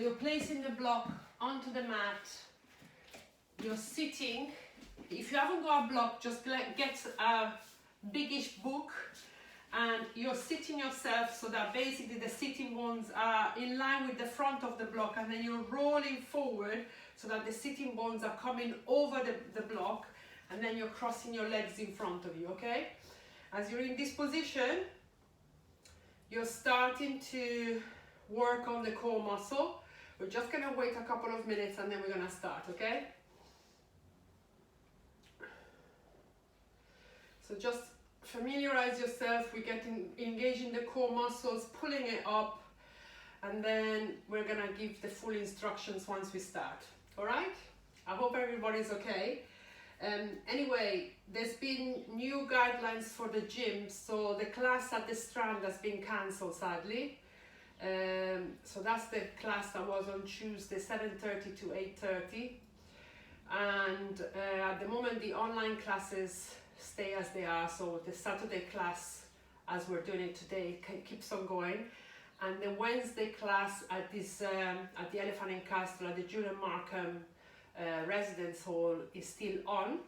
you're placing the block onto the mat. You're sitting. If you haven't got a block, just get a biggish book and you're sitting yourself so that basically the sitting bones are in line with the front of the block, and then you're rolling forward so that the sitting bones are coming over the block, and then you're crossing your legs in front of you, okay? As you're in this position, you're starting to work on the core muscle. We're just gonna wait a couple of minutes and then we're gonna start, okay? So just familiarize yourself with engaging the core muscles, pulling it up, and then we're gonna give the full instructions once we start. All right? I hope everybody's okay. Anyway, there's been new guidelines for the gym, so the class at the Strand has been cancelled, sadly. So that's the class that was on Tuesday, 7:30 to 8:30. And at the moment, the online classes stay as they are, so the Saturday class, as we're doing it today, keeps on going, and the Wednesday class at this at the Elephant and Castle at the Julian Markham Residence Hall is still on,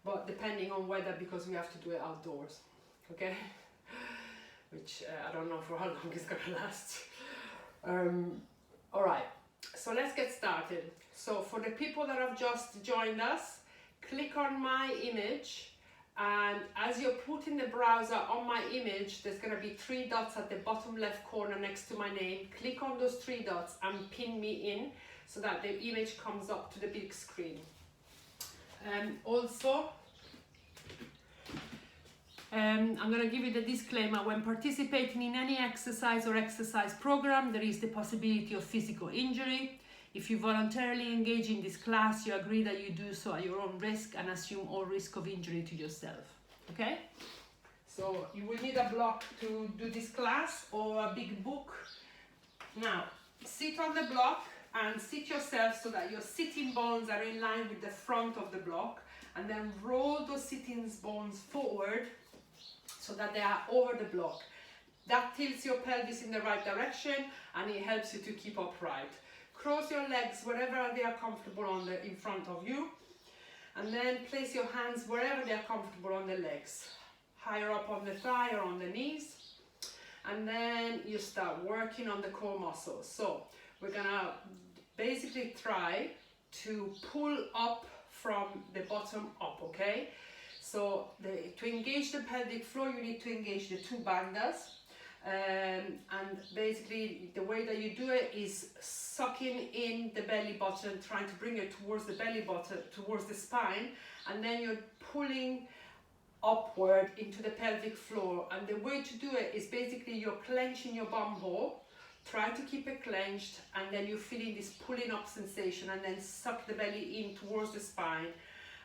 but depending on weather, because we have to do it outdoors, okay? Which I don't know for how long it's gonna last. All right, so let's get started. So for the people that have just joined us, click on my image. And as you're putting the browser on my image, there's going to be 3 dots at the bottom left corner next to my name. Click on those 3 dots and pin me in so that the image comes up to the big screen. Also, I'm going to give you the disclaimer. When participating in any exercise or exercise program, there is the possibility of physical injury. If you voluntarily engage in this class, you agree that you do so at your own risk and assume all risk of injury to yourself, okay? So you will need a block to do this class or a big book. Now, sit on the block and sit yourself so that your sitting bones are in line with the front of the block, and then roll those sitting bones forward so that they are over the block. That tilts your pelvis in the right direction and it helps you to keep upright. Cross your legs wherever they are comfortable in front of you, and then place your hands wherever they are comfortable on the legs, higher up on the thigh or on the knees, and then you start working on the core muscles. So we're gonna basically try to pull up from the bottom up, okay? So to engage the pelvic floor, you need to engage the 2 bandhas. And basically the way that you do it is sucking in the belly button, trying to bring it towards the belly button, towards the spine, and then you're pulling upward into the pelvic floor. And the way to do it is basically you're clenching your bum hole, try to keep it clenched, and then you're feeling this pulling up sensation, and then suck the belly in towards the spine.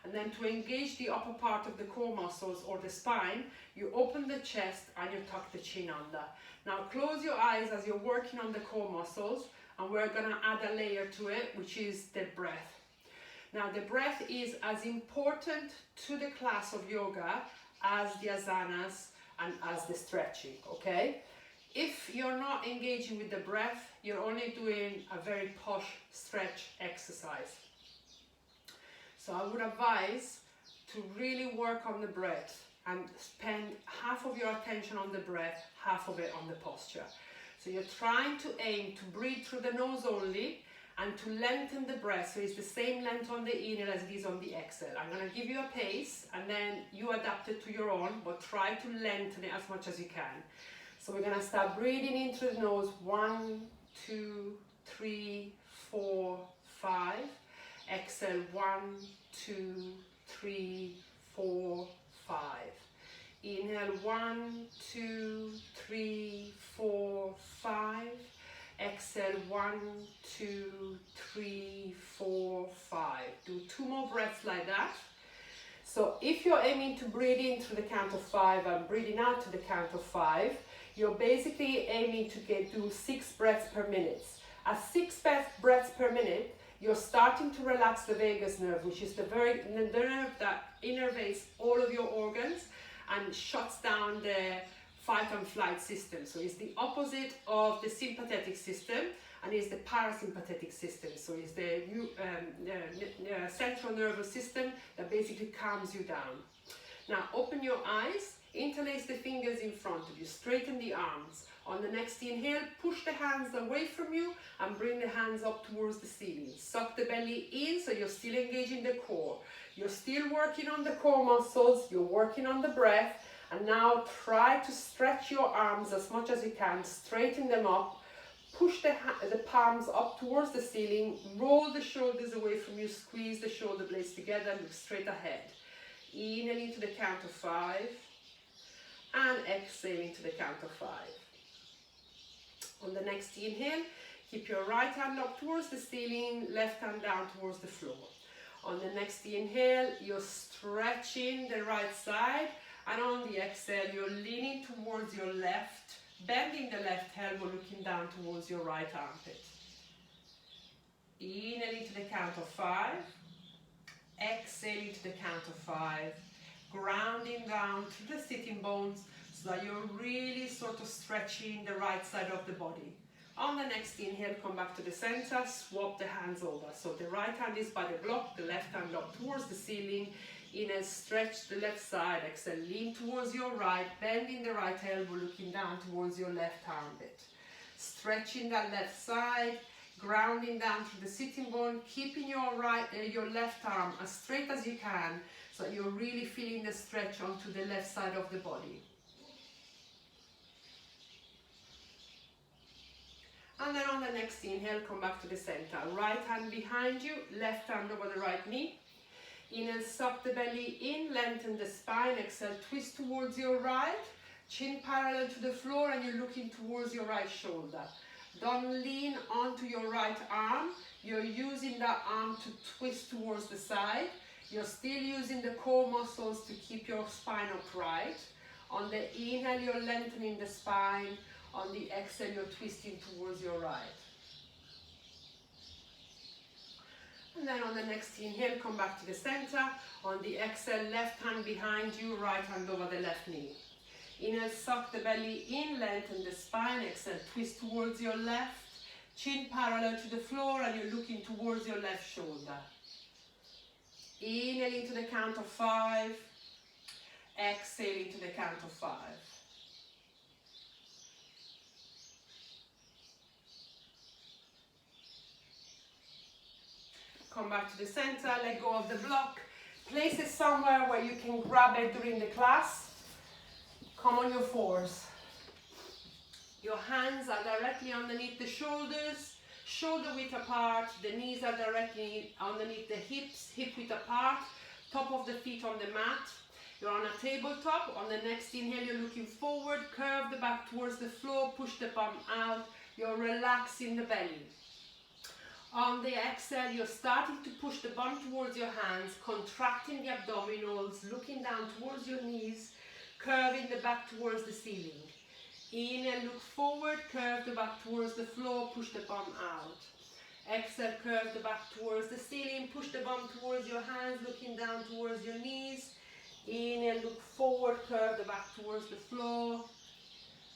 And then to engage the upper part of the core muscles or the spine, you open the chest and you tuck the chin under. Now close your eyes as you're working on the core muscles, and we're gonna add a layer to it, which is the breath. Now the breath is as important to the class of yoga as the asanas and as the stretching, okay? If you're not engaging with the breath, you're only doing a very posh stretch exercise. So I would advise to really work on the breath and spend half of your attention on the breath, half of it on the posture. So you're trying to aim to breathe through the nose only and to lengthen the breath, so it's the same length on the inhale as it is on the exhale. I'm going to give you a pace and then you adapt it to your own, but try to lengthen it as much as you can. So we're going to start breathing in through the nose, 1, 2, 3, 4, 5. Exhale, 1, 2, 3, 4, 5. Inhale, 1, 2, 3, 4, 5. Exhale, 1, 2, 3, 4, 5. Do 2 more breaths like that. So if you're aiming to breathe in through the count of 5 and breathing out to the count of 5, you're basically aiming to do 6 breaths per minute. At 6 breaths per minute, you're starting to relax the vagus nerve, which is the nerve that innervates all of your organs and shuts down the fight and flight system. So it's the opposite of the sympathetic system, and it's the parasympathetic system. So it's the central nervous system that basically calms you down. Now open your eyes, interlace the fingers in front of you, straighten the arms. On the next inhale, push the hands away from you and bring the hands up towards the ceiling. Suck the belly in, so you're still engaging the core. You're still working on the core muscles, you're working on the breath, and now try to stretch your arms as much as you can, straighten them up, push the palms up towards the ceiling, roll the shoulders away from you, squeeze the shoulder blades together, look straight ahead. Inhale into the count of 5, and exhale into the count of 5. On the next inhale, keep your right hand up towards the ceiling, left hand down towards the floor. On the next inhale, you're stretching the right side, and on the exhale, you're leaning towards your left, bending the left elbow, looking down towards your right armpit. Inhale into the count of 5, exhale into the count of 5, grounding down to the sitting bones, so that you're really sort of stretching the right side of the body. On the next inhale, come back to the center, swap the hands over. So the right hand is by the block, the left hand up towards the ceiling. Inhale, stretch the left side, exhale, lean towards your right, bending the right elbow, looking down towards your left armpit. Stretching that left side, grounding down through the sitting bone, keeping your left arm as straight as you can, so that you're really feeling the stretch onto the left side of the body. And then on the next inhale, come back to the center. Right hand behind you, left hand over the right knee. Inhale, suck the belly in, lengthen the spine. Exhale, twist towards your right, chin parallel to the floor, and you're looking towards your right shoulder. Don't lean onto your right arm. You're using that arm to twist towards the side. You're still using the core muscles to keep your spine upright. On the inhale, you're lengthening the spine. On the exhale, you're twisting towards your right. And then on the next inhale, come back to the center. On the exhale, left hand behind you, right hand over the left knee. Inhale, suck the belly in, lengthen the spine. Exhale, twist towards your left, chin parallel to the floor, and you're looking towards your left shoulder. Inhale into the count of 5. Exhale into the count of 5. Come back to the center, let go of the block. Place it somewhere where you can grab it during the class. Come on your fours. Your hands are directly underneath the shoulders, shoulder width apart. The knees are directly underneath the hips, hip width apart. Top of the feet on the mat. You're on a tabletop. On the next inhale, you're looking forward, curve the back towards the floor, push the bum out. You're relaxing the belly. On the exhale, you're starting to push the bum towards your hands, contracting the abdominals, looking down towards your knees, curving the back towards the ceiling. Inhale, look forward, curve the back towards the floor, push the bum out. Exhale, curve the back towards the ceiling, push the bum towards your hands, looking down towards your knees. Inhale, look forward, curve the back towards the floor.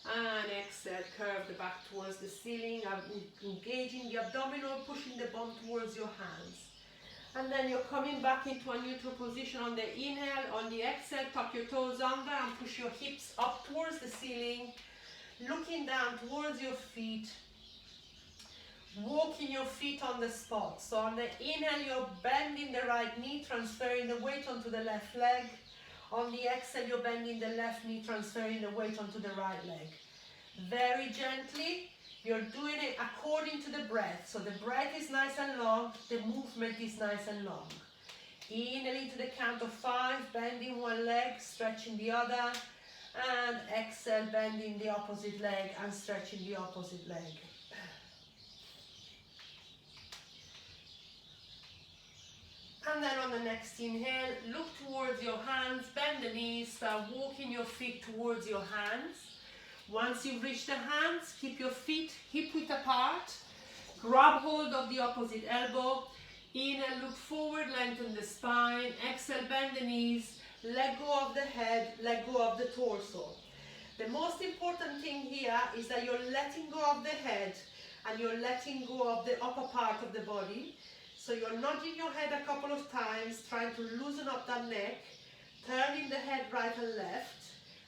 And exhale, curve the back towards the ceiling, engaging the abdominal, pushing the bum towards your hands. And then you're coming back into a neutral position on the inhale. On the exhale, tuck your toes under and push your hips up towards the ceiling, looking down towards your feet, walking your feet on the spot. So on the inhale, you're bending the right knee, transferring the weight onto the left leg. On the exhale, you're bending the left knee, transferring the weight onto the right leg. Very gently, you're doing it according to the breath. So the breath is nice and long, the movement is nice and long. Inhale into the count of 5, bending one leg, stretching the other. And exhale, bending the opposite leg and stretching the opposite leg. And then on the next inhale, look towards your hands, bend the knees, start walking your feet towards your hands. Once you've reached the hands, keep your feet hip width apart. Grab hold of the opposite elbow. Inhale, look forward, lengthen the spine. Exhale, bend the knees. Let go of the head, let go of the torso. The most important thing here is that you're letting go of the head and you're letting go of the upper part of the body. So you're nodding your head a couple of times, trying to loosen up that neck, turning the head right and left,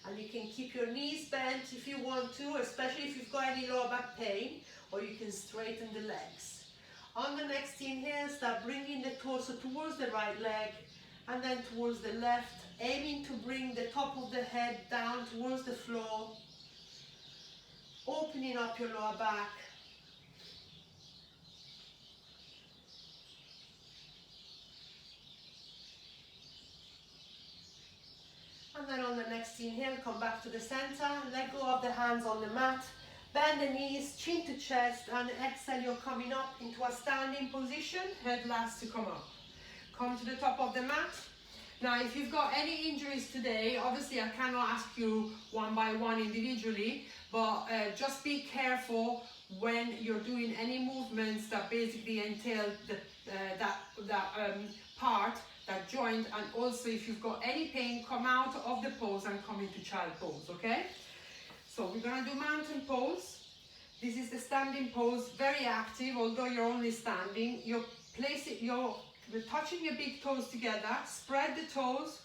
and you can keep your knees bent if you want to, especially if you've got any lower back pain, or you can straighten the legs. On the next inhale, start bringing the torso towards the right leg and then towards the left, aiming to bring the top of the head down towards the floor, opening up your lower back. And then on the next inhale, come back to the center, let go of the hands on the mat, bend the knees, chin to chest, and exhale, you're coming up into a standing position, head last to come up. Come to the top of the mat. Now, if you've got any injuries today, obviously I cannot ask you one by one individually, but just be careful when you're doing any movements that basically entail that joint, and also if you've got any pain, come out of the pose and come into child pose, okay? So we're gonna do mountain pose. This is the standing pose, very active, although you're only standing. You're touching your big toes together, spread the toes,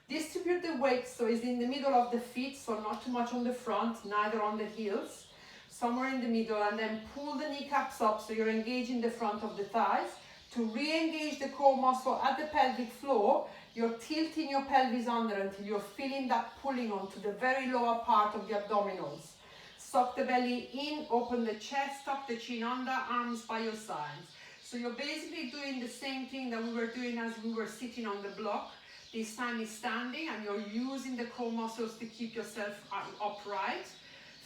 distribute the weight so it's in the middle of the feet, so not too much on the front, neither on the heels, somewhere in the middle, and then pull the kneecaps up so you're engaging the front of the thighs. To re-engage the core muscle at the pelvic floor, you're tilting your pelvis under until you're feeling that pulling onto the very lower part of the abdominals. Suck the belly in, open the chest, tuck the chin under, arms by your sides. So you're basically doing the same thing that we were doing as we were sitting on the block. This time is standing, and you're using the core muscles to keep yourself upright.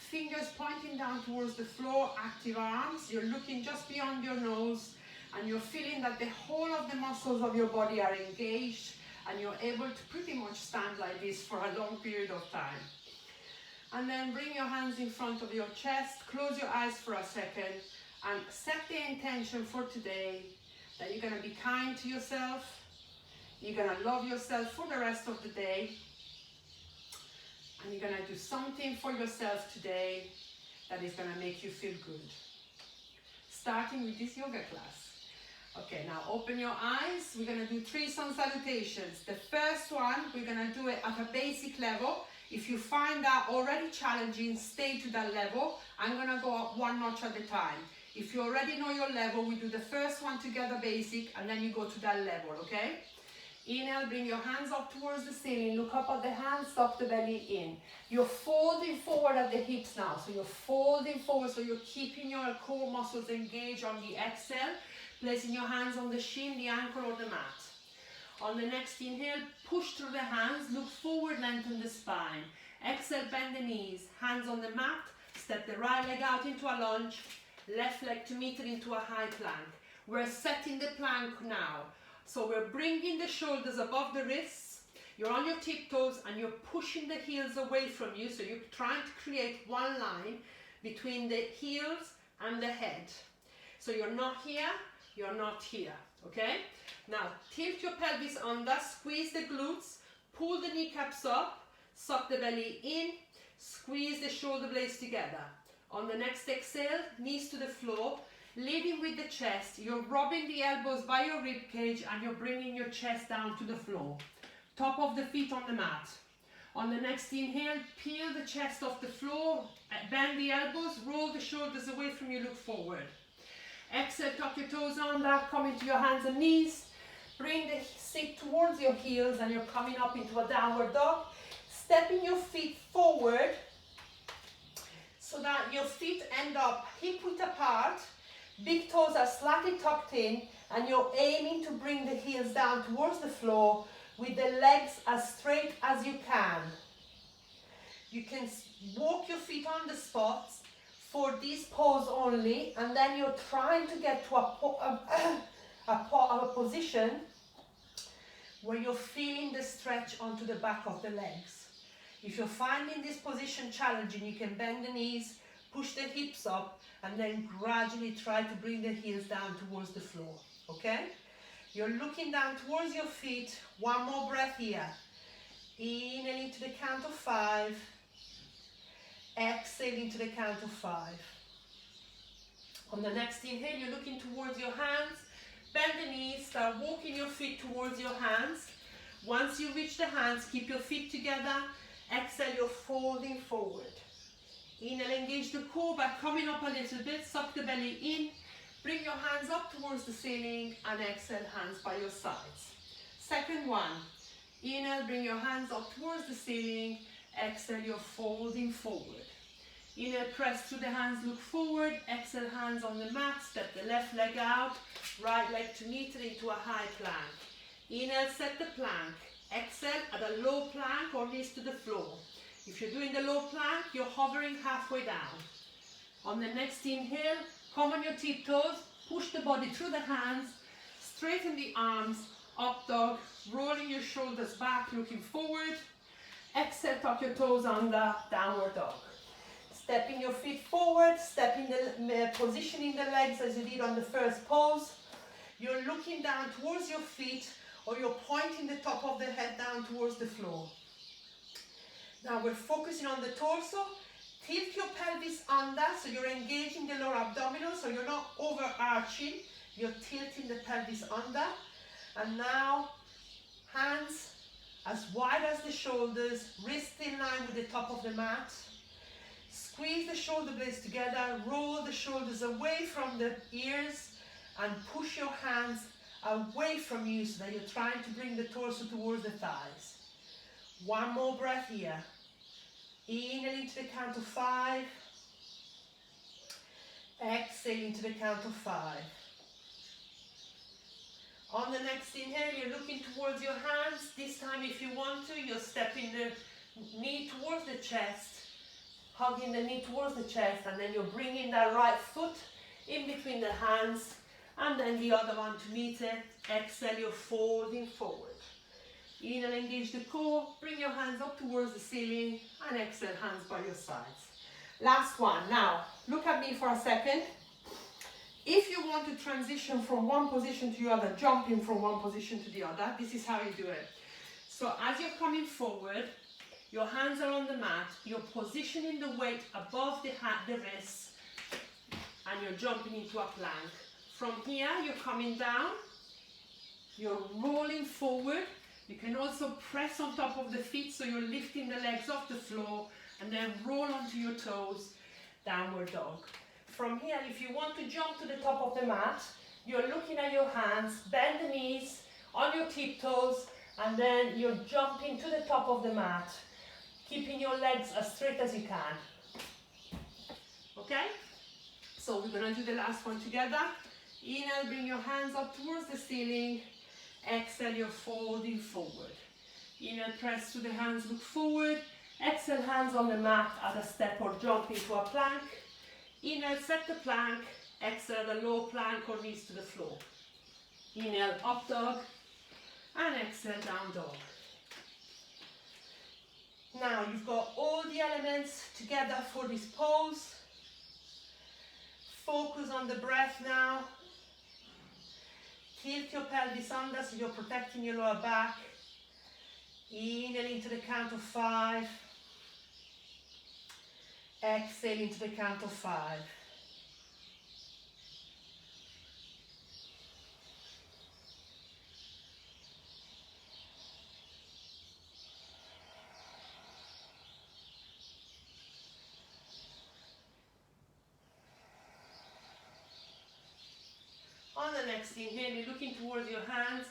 Fingers pointing down towards the floor, active arms. You're looking just beyond your nose, and you're feeling that the whole of the muscles of your body are engaged, and you're able to pretty much stand like this for a long period of time. And then bring your hands in front of your chest, close your eyes for a second, and set the intention for today that you're going to be kind to yourself, you're going to love yourself for the rest of the day, and you're going to do something for yourself today that is going to make you feel good. Starting with this yoga class. Okay, now open your eyes. We're going to do 3 sun salutations. The first one, we're going to do it at a basic level. If you find that already challenging, stay to that level. I'm going to go up 1 notch at a time. If you already know your level, we do the first one together basic, and then you go to that level, okay? Inhale, bring your hands up towards the ceiling. Look up at the hands, suck the belly in. You're folding forward at the hips now. So you're folding forward, so you're keeping your core muscles engaged on the exhale. Placing your hands on the shin, the ankle, or the mat. On the next inhale, push through the hands, look forward, lengthen the spine. Exhale, bend the knees, hands on the mat, step the right leg out into a lunge, left leg to meet it into a high plank. We're setting the plank now. So we're bringing the shoulders above the wrists, you're on your tiptoes, and you're pushing the heels away from you, so you're trying to create one line between the heels and the head. So you're not here, you're not here, okay? Now, tilt your pelvis under, squeeze the glutes, pull the kneecaps up, suck the belly in, squeeze the shoulder blades together. On the next exhale, knees to the floor, leading with the chest. You're rubbing the elbows by your rib cage, and you're bringing your chest down to the floor. Top of the feet on the mat. On the next inhale, peel the chest off the floor, bend the elbows, roll the shoulders away from you, look forward. Exhale, tuck your toes under, come into your hands and knees. Bring the seat towards your heels, and you're coming up into a downward dog. Stepping your feet forward so that your feet end up hip-width apart. Big toes are slightly tucked in, and you're aiming to bring the heels down towards the floor with the legs as straight as you can. You can walk your feet on the spots for this pose only, and then you're trying to get to a position where you're feeling the stretch onto the back of the legs. If you're finding this position challenging, you can bend the knees, push the hips up, and then gradually try to bring the heels down towards the floor, okay? You're looking down towards your feet. 1 more breath here. Inhaling to the count of 5. Exhaling to the count of 5. On the next inhale, you're looking towards your hands. Bend the knees, start walking your feet towards your hands. Once you reach the hands, keep your feet together. Exhale, you're folding forward. Inhale, engage the core by coming up a little bit. Suck the belly in. Bring your hands up towards the ceiling and exhale, hands by your sides. Second one. Inhale, bring your hands up towards the ceiling. Exhale, you're folding forward. Inhale, press through the hands, look forward. Exhale, hands on the mat. Step the left leg out. Right leg to meet it into a high plank. Inhale, set the plank. Exhale at a low plank or knees to the floor. If you're doing the low plank, you're hovering halfway down. On the next inhale, come on your tiptoes. Push the body through the hands. Straighten the arms. Up dog. Rolling your shoulders back, looking forward. Exhale, tuck your toes under. Downward dog. Stepping your feet forward, positioning the legs as you did on the first pose. You're looking down towards your feet, or you're pointing the top of the head down towards the floor. Now we're focusing on the torso. Tilt your pelvis under, so you're engaging the lower abdominal, so you're not overarching. You're tilting the pelvis under. And now, hands as wide as the shoulders, wrists in line with the top of the mat. Squeeze the shoulder blades together, roll the shoulders away from the ears and push your hands away from you so that you're trying to bring the torso towards the thighs. One more breath here. Inhale into the count of 5. Exhale into the count of 5. On the next inhale, you're looking towards your hands. This time, if you want to, you're stepping the knee towards the chest. Hugging the knee towards the chest, and then you're bringing that right foot in between the hands, and then the other one to meet it. Exhale, you're folding forward. Inhale, engage the core, bring your hands up towards the ceiling, and exhale, hands by your sides. Last one. Now, look at me for a second. If you want to transition from one position to the other, jumping from one position to the other, this is how you do it. So as you're coming forward, your hands are on the mat, you're positioning the weight above the wrists, and you're jumping into a plank. From here, you're coming down, you're rolling forward. You can also press on top of the feet, so you're lifting the legs off the floor, and then roll onto your toes, downward dog. From here, if you want to jump to the top of the mat, you're looking at your hands, bend the knees on your tiptoes, and then you're jumping to the top of the mat, keeping your legs as straight as you can. Okay? So we're going to do the last one together. Inhale, bring your hands up towards the ceiling. Exhale, you're folding forward. Inhale, press through the hands, look forward. Exhale, hands on the mat at a step or jump into a plank. Inhale, set the plank. Exhale, the low plank or knees to the floor. Inhale, up dog. And exhale, down dog. Now you've got all the elements together for this pose. Focus on the breath now. Tilt your pelvis under so you're protecting your lower back. Inhale into the count of 5. Exhale into the count of 5. On the next inhale, you're looking towards your hands,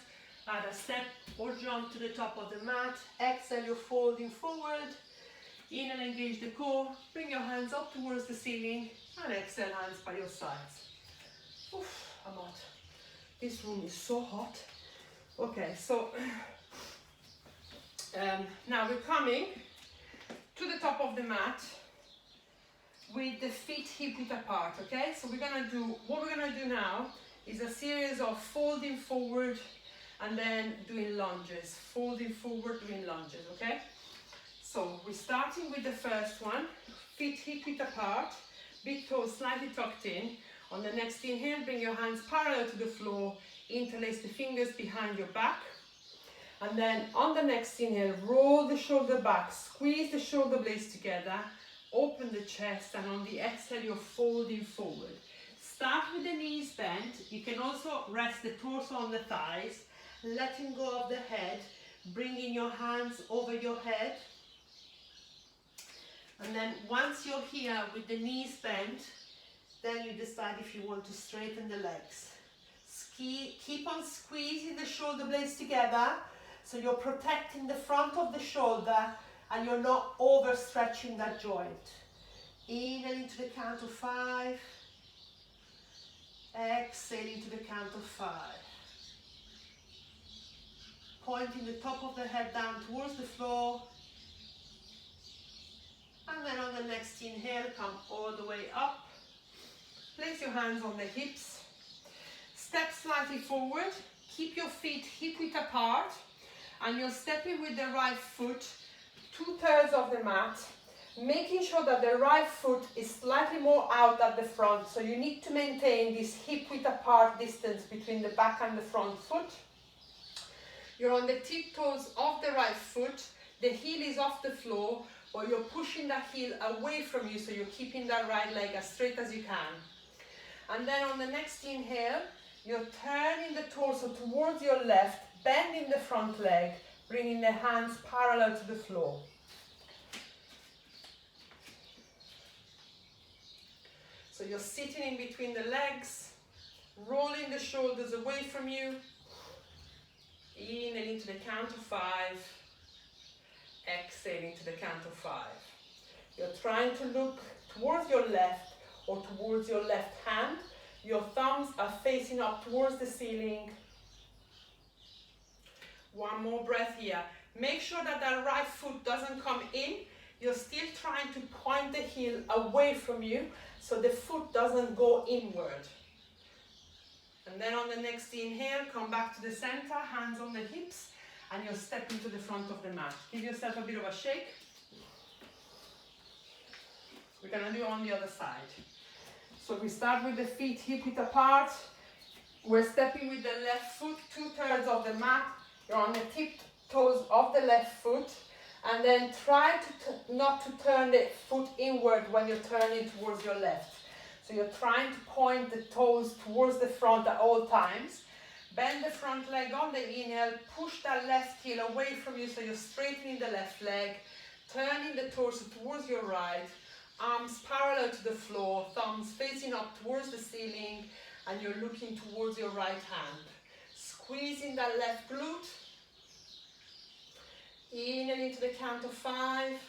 add a step or jump to the top of the mat. Exhale, you're folding forward. Inhale, engage the core, bring your hands up towards the ceiling, and exhale, hands by your sides. Oof, I'm hot. This room is so hot. Okay, so now we're coming to the top of the mat with the feet hip width apart, okay? So what we're gonna do now is a series of folding forward and then doing lunges. Folding forward, doing lunges, okay? So we're starting with the first one, feet hip width apart, big toes slightly tucked in. On the next inhale, bring your hands parallel to the floor, interlace the fingers behind your back. And then on the next inhale, roll the shoulder back, squeeze the shoulder blades together, open the chest, and on the exhale, you're folding forward. Start with the knees bent. You can also rest the torso on the thighs, letting go of the head, bringing your hands over your head. And then once you're here with the knees bent, then you decide if you want to straighten the legs. Keep on squeezing the shoulder blades together, so you're protecting the front of the shoulder and you're not overstretching that joint. Inhale into the count of 5. Exhale into the count of 5. Pointing the top of the head down towards the floor. And then on the next inhale, come all the way up. Place your hands on the hips. Step slightly forward. Keep your feet hip-width apart. And you're stepping with the right foot 2/3 of the mat, making sure that the right foot is slightly more out at the front. So you need to maintain this hip-width apart distance between the back and the front foot. You're on the tiptoes of the right foot. The heel is off the floor, or you're pushing that heel away from you, so you're keeping that right leg as straight as you can. And then on the next inhale, you're turning the torso towards your left, bending the front leg, bringing the hands parallel to the floor. So you're sitting in between the legs, rolling the shoulders away from you. Inhale into the count of 5. Exhale into the count of 5. You're trying to look towards your left or towards your left hand. Your thumbs are facing up towards the ceiling. One more breath here. Make sure that that right foot doesn't come in. You're still trying to point the heel away from you so the foot doesn't go inward. And then on the next inhale, come back to the center, hands on the hips, and you're stepping to the front of the mat. Give yourself a bit of a shake. We're going to do it on the other side. So we start with the feet hip-width apart. We're stepping with the left foot 2/3 of the mat. You're on the tiptoes of the left foot. And then try not to turn the foot inward when you're turning towards your left. So you're trying to point the toes towards the front at all times. Bend the front leg on the inhale. Push that left heel away from you so you're straightening the left leg. Turning the torso towards your right. Arms parallel to the floor. Thumbs facing up towards the ceiling. And you're looking towards your right hand. Squeezing that left glute. Inhale into the count of 5.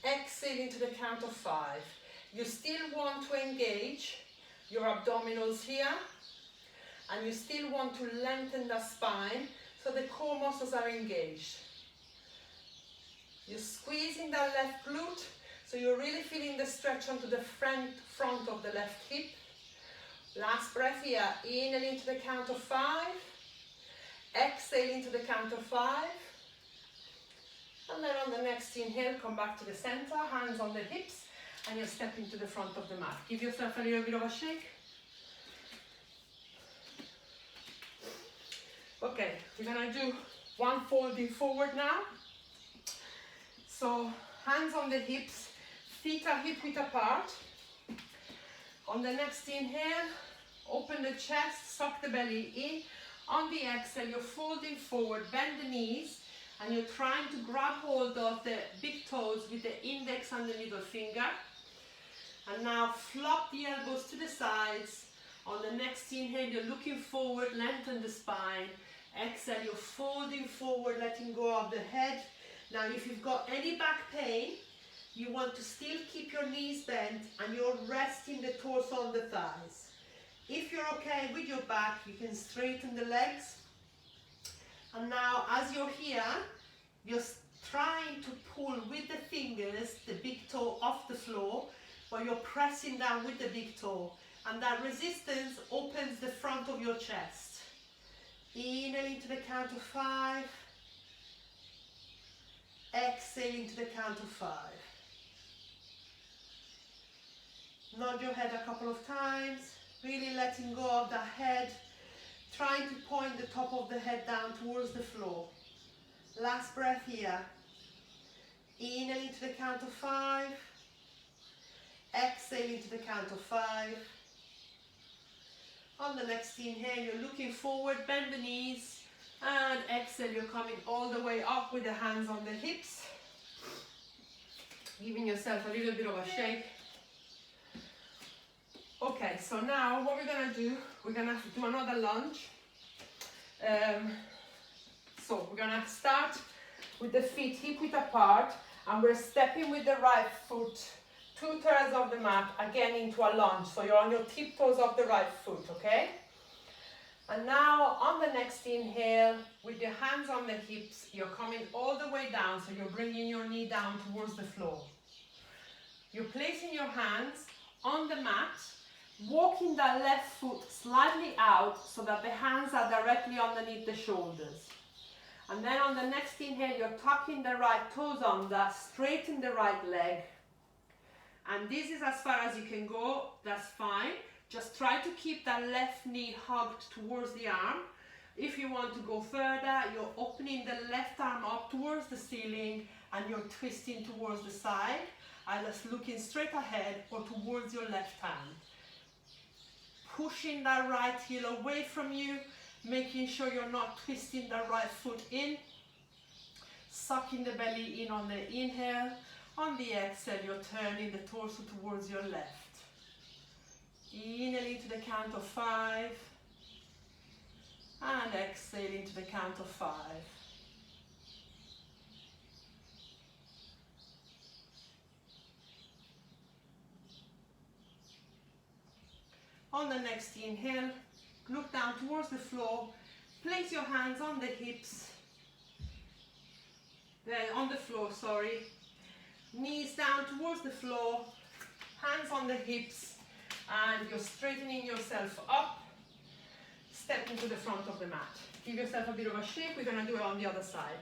Exhale into the count of 5. You still want to engage your abdominals here. And you still want to lengthen the spine so the core muscles are engaged. You're squeezing that left glute so you're really feeling the stretch onto the front of the left hip. Last breath here. Inhale into the count of 5. Exhale into the count of 5. And then on the next inhale, come back to the center, hands on the hips, and you're stepping to the front of the mat. Give yourself a little bit of a shake. Okay, we're gonna do one folding forward now. So hands on the hips, feet are hip-width apart. On the next inhale, open the chest, suck the belly in. On the exhale, you're folding forward, bend the knees, and you're trying to grab hold of the big toes with the index and the middle finger. And now flop the elbows to the sides. On the next inhale, you're looking forward, lengthen the spine. Exhale, you're folding forward, letting go of the head. Now, if you've got any back pain, you want to still keep your knees bent and you're resting the torso on the thighs. If you're okay with your back, you can straighten the legs. And now, as you're here, you're trying to pull with the fingers the big toe off the floor, but you're pressing down with the big toe. And that resistance opens the front of your chest. Inhale into the count of 5. Exhale into the count of 5. Nod your head a couple of times, really letting go of the head. Trying to point the top of the head down towards the floor. Last breath here. Inhale into the count of 5. Exhale into the count of 5. On the next inhale, you're looking forward, bend the knees, and exhale, you're coming all the way up with the hands on the hips, giving yourself a little bit of a shake. Okay, so now what we're gonna do, we're gonna do another lunge. So we're gonna start with the feet hip width apart, and we're stepping with the right foot 2/3 of the mat, again into a lunge. So you're on your tiptoes of the right foot, okay? And now on the next inhale, with your hands on the hips, you're coming all the way down, so you're bringing your knee down towards the floor. You're placing your hands on the mat, walking that left foot slightly out so that the hands are directly underneath the shoulders. And then on the next inhale, you're tucking the right toes under, straighten the right leg. And this is as far as you can go, that's fine. Just try to keep that left knee hugged towards the arm. If you want to go further, you're opening the left arm up towards the ceiling and you're twisting towards the side, either looking straight ahead or towards your left hand. Pushing that right heel away from you, making sure you're not twisting the right foot in. Sucking the belly in on the inhale. On the exhale, you're turning the torso towards your left. Inhaling to the count of 5. And exhaling to the count of 5. On the next inhale, look down towards the floor. Place your hands on the hips. On the floor, sorry. Knees down towards the floor. Hands on the hips. And you're straightening yourself up. Step into the front of the mat. Give yourself a bit of a shake. We're going to do it on the other side.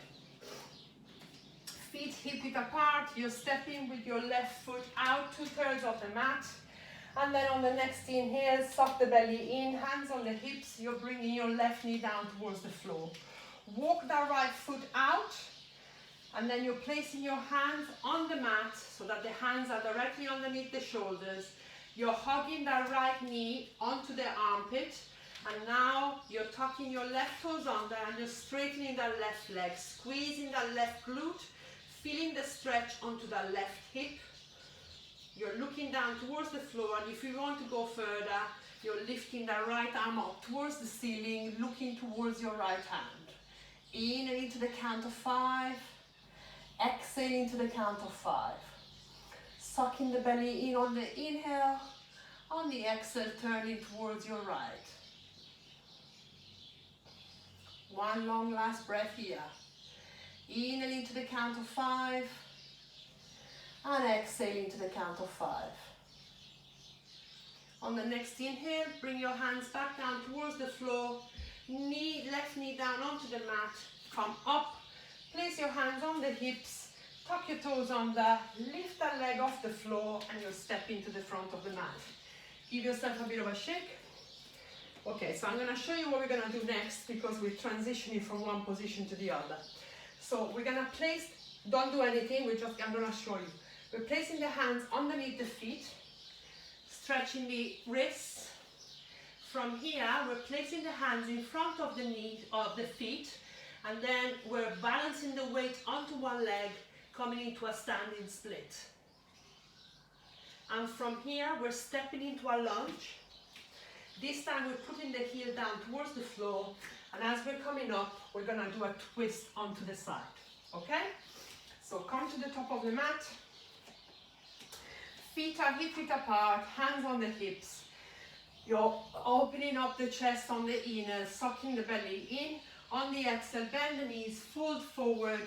Feet hip width apart. You're stepping with your left foot out 2/3 of the mat. And then on the next inhale, suck the belly in, hands on the hips. You're bringing your left knee down towards the floor. Walk that right foot out. And then you're placing your hands on the mat so that the hands are directly underneath the shoulders. You're hugging that right knee onto the armpit. And now you're tucking your left toes under and you're straightening that left leg, squeezing that left glute, feeling the stretch onto that left hip. You're looking down towards the floor, and if you want to go further, you're lifting the right arm up towards the ceiling, looking towards your right hand. Inhaling to the count of 5. Exhaling to the count of 5. Sucking the belly in on the inhale. On the exhale, turning towards your right. One long last breath here. Inhaling to the count of 5. And exhaling to the count of 5. On the next inhale, bring your hands back down towards the floor. Left knee down onto the mat. Come up. Place your hands on the hips. Tuck your toes under. Lift that leg off the floor and you'll step into the front of the mat. Give yourself a bit of a shake. Okay, so I'm going to show you what we're going to do next because we're transitioning from one position to the other. So we're going to place, don't do anything, I'm going to show you. We're placing the hands underneath the feet, stretching the wrists. From here, we're placing the hands in front of the knee of the feet, and then we're balancing the weight onto one leg, coming into a standing split. And from here, we're stepping into a lunge. This time, we're putting the heel down towards the floor, and as we're coming up, we're gonna do a twist onto the side, okay? So come to the top of the mat. Feet are hip width apart, hands on the hips. You're opening up the chest on the inhale, sucking the belly in. On the exhale, bend the knees, fold forward,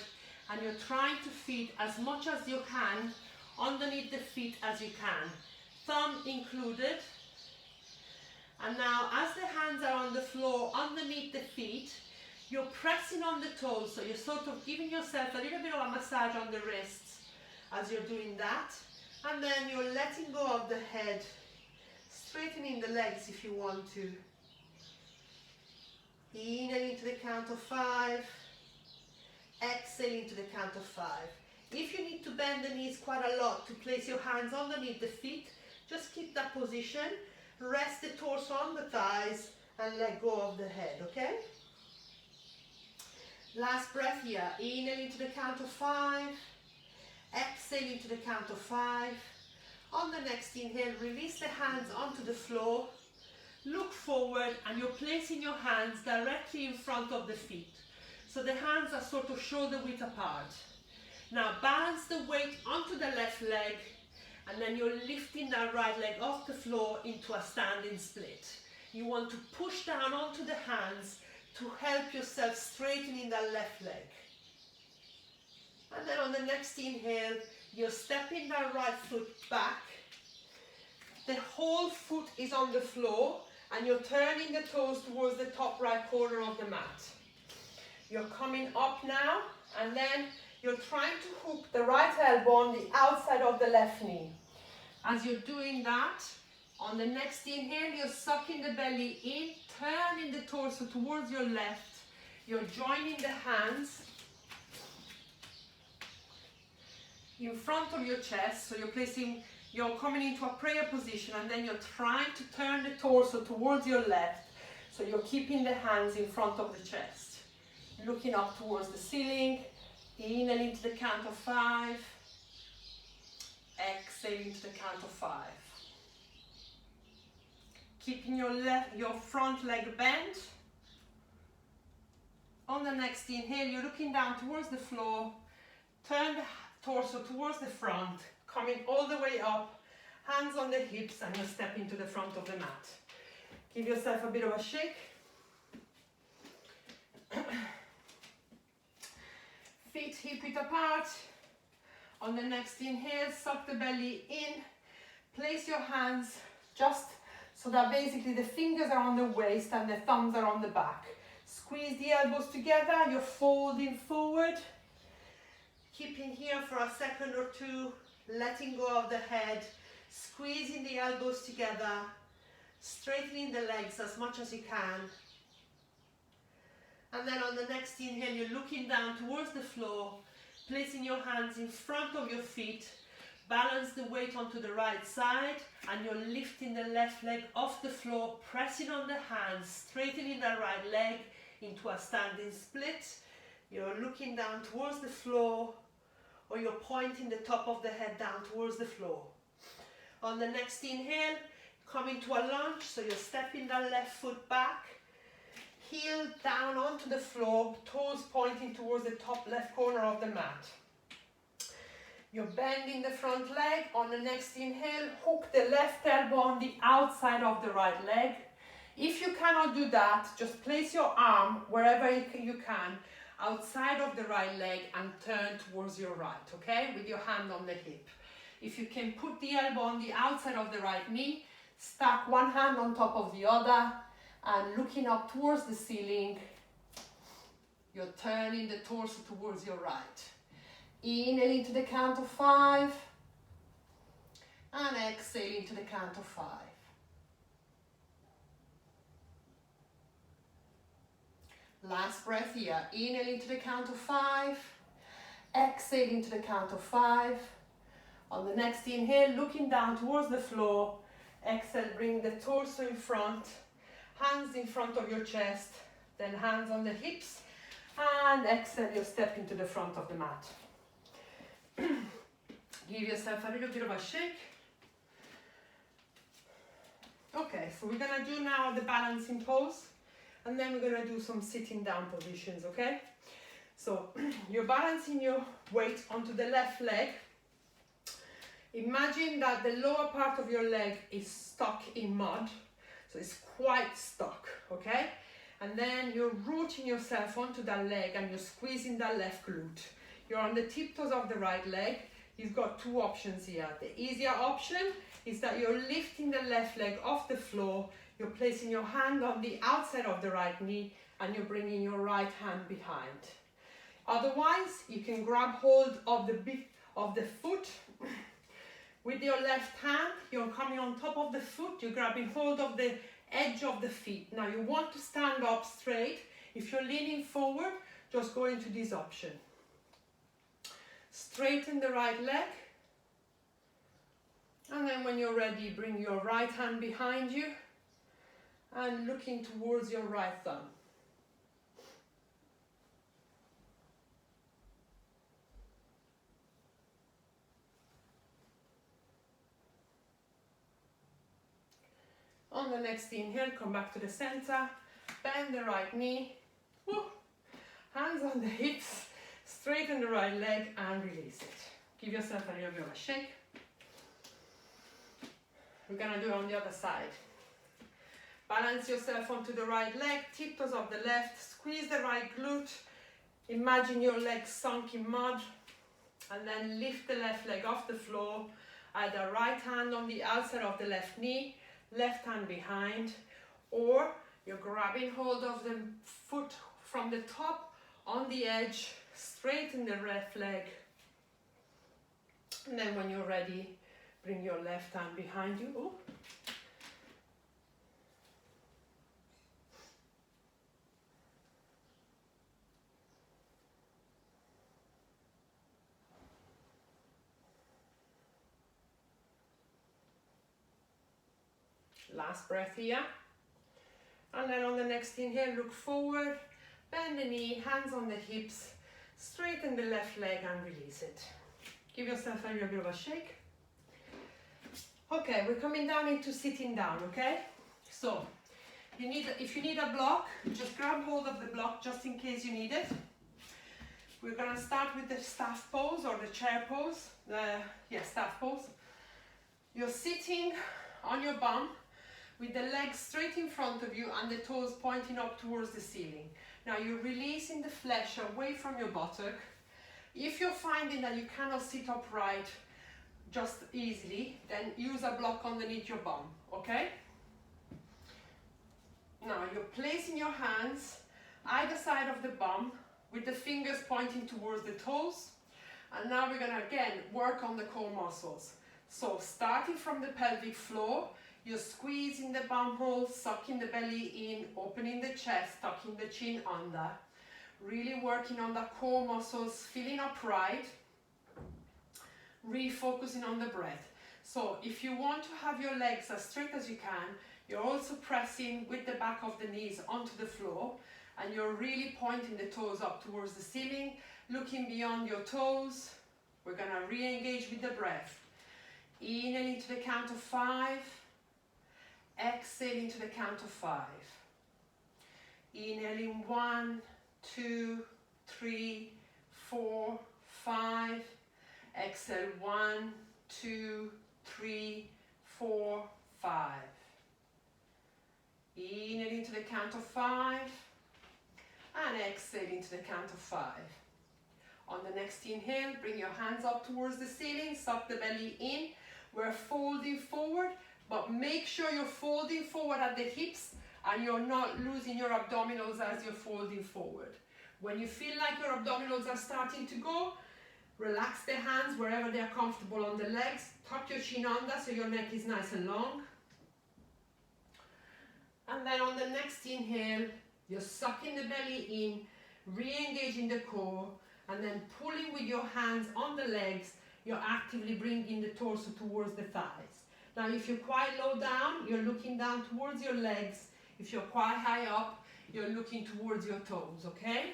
and you're trying to fit as much as you can underneath the feet as you can. Thumb included. And now, as the hands are on the floor underneath the feet, you're pressing on the toes, so you're sort of giving yourself a little bit of a massage on the wrists as you're doing that. And then you're letting go of the head, straightening the legs if you want to. Inhaling to the count of 5, exhaling to the count of 5. If you need to bend the knees quite a lot to place your hands underneath the feet, just keep that position. Rest the torso on the thighs and let go of the head, okay? Last breath here. Inhale into the count of 5. Exhale into the count of 5. On the next inhale, release the hands onto the floor. Look forward and you're placing your hands directly in front of the feet. So the hands are sort of shoulder width apart. Now balance the weight onto the left leg and then you're lifting that right leg off the floor into a standing split. You want to push down onto the hands to help yourself straightening that left leg. And then on the next inhale, you're stepping that right foot back. The whole foot is on the floor and you're turning the toes towards the top right corner of the mat. You're coming up now and then you're trying to hook the right elbow on the outside of the left knee. As you're doing that, on the next inhale, you're sucking the belly in, turning the torso towards your left. You're joining the hands in front of your chest, so you're coming into a prayer position and then you're trying to turn the torso towards your left, so you're keeping the hands in front of the chest. Looking up towards the ceiling, inhale into the count of 5, exhale into the count of 5. Keeping your front leg bent. On the next inhale, you're looking down towards the floor, turn the torso towards the front, coming all the way up, hands on the hips, and you're stepping to the front of the mat. Give yourself a bit of a shake. Feet hip width apart. On the next inhale, suck the belly in. Place your hands just so that basically the fingers are on the waist and the thumbs are on the back. Squeeze the elbows together, you're folding forward. Keeping here for a second or two, letting go of the head, squeezing the elbows together, straightening the legs as much as you can. And then on the next inhale, you're looking down towards the floor, placing your hands in front of your feet. Balance the weight onto the right side and you're lifting the left leg off the floor, pressing on the hands, straightening the right leg into a standing split. You're looking down towards the floor or you're pointing the top of the head down towards the floor. On the next inhale, come into a lunge, so you're stepping that left foot back, heel down onto the floor, toes pointing towards the top left corner of the mat. You're bending the front leg. On the next inhale, hook the left elbow on the outside of the right leg. If you cannot do that, just place your arm wherever you can outside of the right leg and turn towards your right, okay? With your hand on the hip. If you can put the elbow on the outside of the right knee, stack one hand on top of the other and looking up towards the ceiling, you're turning the torso towards your right. Inhale into the count of 5 and exhale into the count of 5. Last breath here. Inhale into the count of 5, exhale into the count of 5. On the next inhale, looking down towards the floor, exhale, bring the torso in front, hands in front of your chest, then hands on the hips, and exhale, you step into the front of the mat. Give yourself a little bit of a shake. Okay, so we're gonna do now the balancing pose, and then we're gonna do some sitting down positions, okay? So you're balancing your weight onto the left leg. Imagine that the lower part of your leg is stuck in mud, so it's quite stuck, okay? And then you're rooting yourself onto that leg and you're squeezing that left glute. You're on the tiptoes of the right leg. You've got two options here. The easier option is that you're lifting the left leg off the floor, you're placing your hand on the outside of the right knee and you're bringing your right hand behind. Otherwise, you can grab hold of the foot. With your left hand, you're coming on top of the foot, you're grabbing hold of the edge of the feet. Now you want to stand up straight. If you're leaning forward, just go into this option. Straighten the right leg. And then when you're ready, bring your right hand behind you and looking towards your right thumb. On the next inhale, come back to the center, bend the right knee, woo, hands on the hips, straighten the right leg and release it. Give yourself a little bit of a shake. We're gonna do it on the other side. Balance yourself onto the right leg, tiptoes of the left, squeeze the right glute, imagine your legs sunk in mud, and then lift the left leg off the floor, either right hand on the outside of the left knee, left hand behind, or you're grabbing hold of the foot from the top on the edge, straighten the left leg, and then when you're ready, bring your left hand behind you. Ooh. Last breath here. And then on the next inhale, look forward, bend the knee, hands on the hips, straighten the left leg and release it. Give yourself a little bit of a shake. Okay, we're coming down into sitting down, okay? So, if you need a block, just grab hold of the block just in case you need it. We're gonna start with the staff pose or the chair pose. Staff pose. You're sitting on your bum with the legs straight in front of you and the toes pointing up towards the ceiling. Now you're releasing the flesh away from your buttock. If you're finding that you cannot sit upright just easily, then use a block underneath your bum, okay? Now you're placing your hands either side of the bum with the fingers pointing towards the toes. And now we're gonna again work on the core muscles. So starting from the pelvic floor, you're squeezing the bum hole, sucking the belly in, opening the chest, tucking the chin under. Really working on the core muscles, feeling upright, refocusing on the breath. So if you want to have your legs as straight as you can, you're also pressing with the back of the knees onto the floor, and you're really pointing the toes up towards the ceiling, looking beyond your toes. We're gonna re-engage with the breath. Inhaling to the count of 5. Exhaling to the count of 5. Inhaling 1, 2, 3, 4, 5. Exhale 1, 2, 3, 4, 5. Inhaling to the count of 5 and exhaling to the count of 5. On the next inhale, bring your hands up towards the ceiling, suck the belly in. We're folding forward, but make sure you're folding forward at the hips and you're not losing your abdominals as you're folding forward. When you feel like your abdominals are starting to go, relax the hands wherever they're comfortable on the legs. Tuck your chin under so your neck is nice and long. And then on the next inhale, you're sucking the belly in, re-engaging the core, and then pulling with your hands on the legs, you're actively bringing the torso towards the thighs. Now, if you're quite low down, you're looking down towards your legs. If you're quite high up, you're looking towards your toes, okay?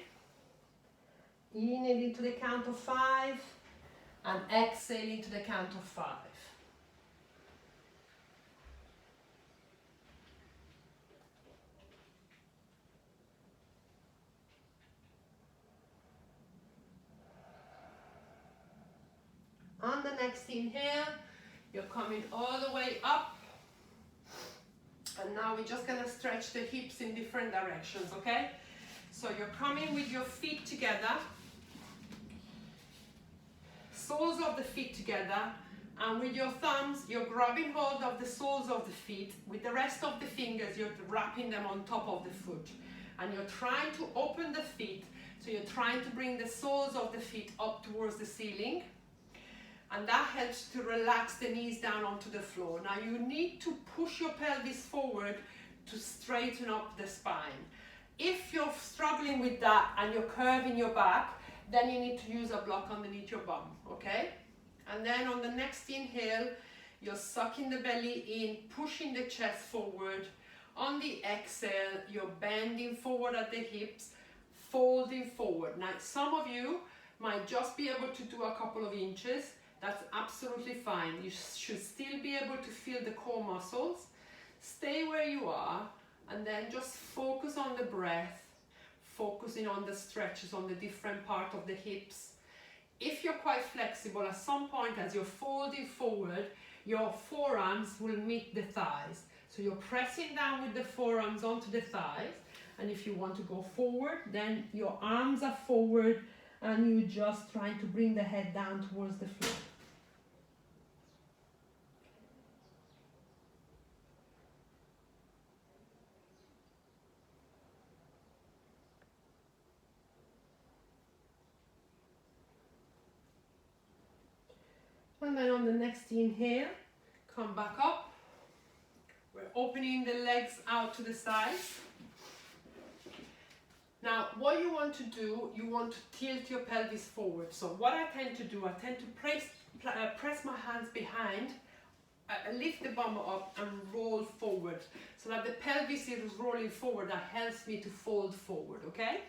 Inhaling to the count of 5 and exhaling to the count of 5. On the next inhale, you're coming all the way up. And now we're just gonna stretch the hips in different directions, okay? So you're coming with your feet together, soles of the feet together, and with your thumbs, you're grabbing hold of the soles of the feet. With the rest of the fingers, you're wrapping them on top of the foot. And you're trying to open the feet, so you're trying to bring the soles of the feet up towards the ceiling. And that helps to relax the knees down onto the floor. Now you need to push your pelvis forward to straighten up the spine. If you're struggling with that and you're curving your back, then you need to use a block underneath your bum, okay? And then on the next inhale, you're sucking the belly in, pushing the chest forward. On the exhale, you're bending forward at the hips, folding forward. Now, some of you might just be able to do a couple of inches. That's absolutely fine. You should still be able to feel the core muscles. Stay where you are and then just focus on the breath, focusing on the stretches on the different part of the hips. If you're quite flexible, at some point as you're folding forward, your forearms will meet the thighs. So you're pressing down with the forearms onto the thighs, and if you want to go forward, then your arms are forward and you just trying to bring the head down towards the floor. And then on the next inhale, come back up. We're opening the legs out to the sides. Now, what you want to do, you want to tilt your pelvis forward. So what I tend to do, I tend to press my hands behind, lift the bum up and roll forward. So that the pelvis is rolling forward, that helps me to fold forward, okay?